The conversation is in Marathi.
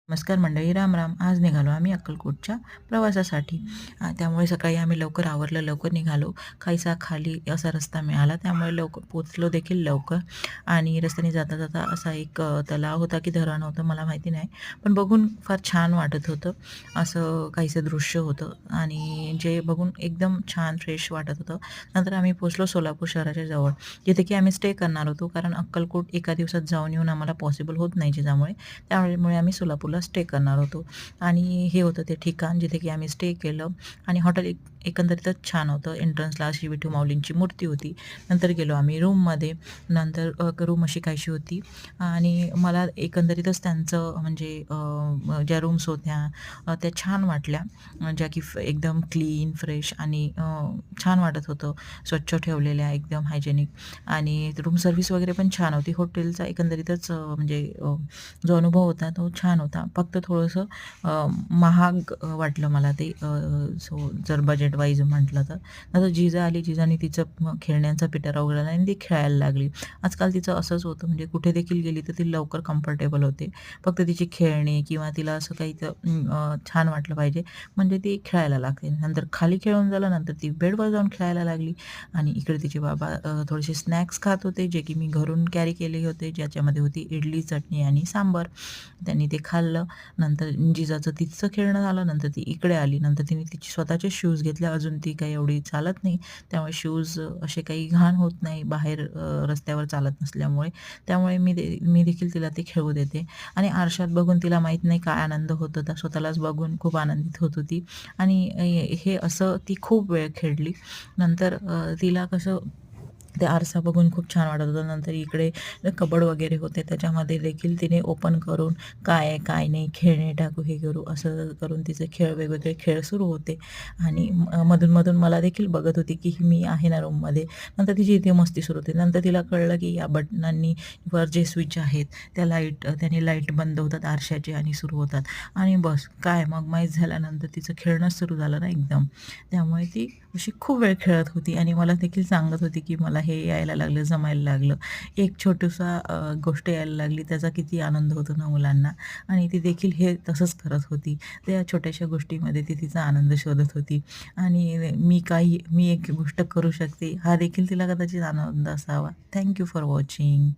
नमस्कार मंडळी, राम राम. आज निघालो आम्ही अक्कलकोटच्या प्रवासासाठी. त्यामुळे सकाळी आम्ही लवकर आवरलं, लवकर निघालो. काहीसा खाली असा रस्ता मिळाला, त्यामुळे लवकर पोहोचलो देखील लवकर. आणि रस्त्याने जाता जाता असा एक तलाव होता की धरण होतं मला माहिती नाही. पण बघून फार छान वाटत होतं. असं काहीसं दृश्य होतं आणि जे बघून एकदम छान फ्रेश वाटत होतं. नंतर आम्ही पोहोचलो सोलापूर शहराच्या जवळ, जिथे की आम्ही स्टे करणार होतो. कारण अक्कलकोट एका दिवसात जाऊन येऊन आम्हाला पॉसिबल होत नाही जिजामुळे. त्यामुळे आम्ही सोलापूरला स्टे करणार होतो आणि हे होतं ते ठिकाण जिथे की आम्ही स्टे केलं आणि हॉटेल एकंदरीतच छान होतं. एंट्रन्सला अशी विठू माऊलींची मूर्ती होती. नंतर गेलो आम्ही रूममध्ये. नंतर रूम अशी काहीशी होती आणि मला एकंदरीतच त्यांचं म्हणजे ज्या रूम्स होत्या त्या छान वाटल्या. ज्या की एकदम क्लीन, फ्रेश आणि छान वाटत होतं. स्वच्छ ठेवलेल्या, एकदम हायजेनिक आणि रूम सर्व्हिस वगैरे पण छान होती. हॉटेलचा एकंदरीतच म्हणजे जो अनुभव होता तो छान होता. फक्त थोडंसं महाग वाटलं मला ते. सो जर बजेट वाईज म्हटलं तर. नंतर जिजा आली. जिजाने तिचं खेळण्यांचा पिटारा उघडला आणि ती खेळायला लागली. आजकाल तिचं असंच होतं म्हणजे कुठे देखील गेली तर ती लवकर कम्फर्टेबल होते. फक्त तिची खेळणी किंवा तिला असं काही तर छान वाटलं पाहिजे म्हणजे ती खेळायला लागते. नंतर खाली खेळून झालं, नंतर ती बेडवर जाऊन खेळायला लागली आणि इकडे तिचे बाबा थोडेसे स्नॅक्स खात होते, जे की मी घरून कॅरी केले होते, ज्याच्यामध्ये होती इडली, चटणी आणि सांबार. त्यांनी ते खाल्लं. नंतर जिजाचं तिचं खेळणं झालं. नंतर ती इकडे आली. नंतर तिने तिचे स्वतःचे शूज घेतले. अजून ती काही एवढी चालत नाही. त्यामुळे शूज असे काही घाण होत नाही बाहेर रस्त्यावर चालत नसल्यामुळे. त्यामुळे मी देखील तिला ते खेळू देते आणि आरशात बघून तिला माहीत नाही काय आनंद होत होता. स्वतःलाच बघून खूप आनंदित होत होती आणि हे असं ती खूप वेळ खेळली. नंतर तिला कसं ते आरसा बघून खूप छान वाटत होतं. नंतर इकडे कबड वगैरे होते, त्याच्यामध्ये देखील तिने ओपन करून काय आहे, काय नाही, खेळणे टाकू, हे करू, असं करून तिचे खेळ वेगवेगळे खेळ सुरू होते आणि मधून-मधून मला देखील बघत होती की मी आहे ना रूममध्ये. नंतर तिची इथे मस्ती सुरू होते. नंतर तिला कळलं की या बटनांनी वर जे स्विच आहेत त्या त्याने लाईट बंद होतात आरशाचे आणि सुरू होतात आणि बस काय मग माहीत झाल्यानंतर तिचं खेळणंच सुरू झालं ना एकदम. त्यामुळे ती अशी खूप वेळ खेळत होती आणि मला देखील सांगत होती की मला हे यायला लागलं, जमायला लागलं. एक छोटूसा गोष्ट यायला लागली त्याचा किती आनंद होतो ना मुलांना आणि ती देखील हे तसंच करत होती. त्या छोट्याशा गोष्टीमध्ये ती तिचा आनंद शोधत होती आणि मी एक गोष्ट करू शकते हा देखील तिला कदाचित आनंद असावा. Thank you for watching.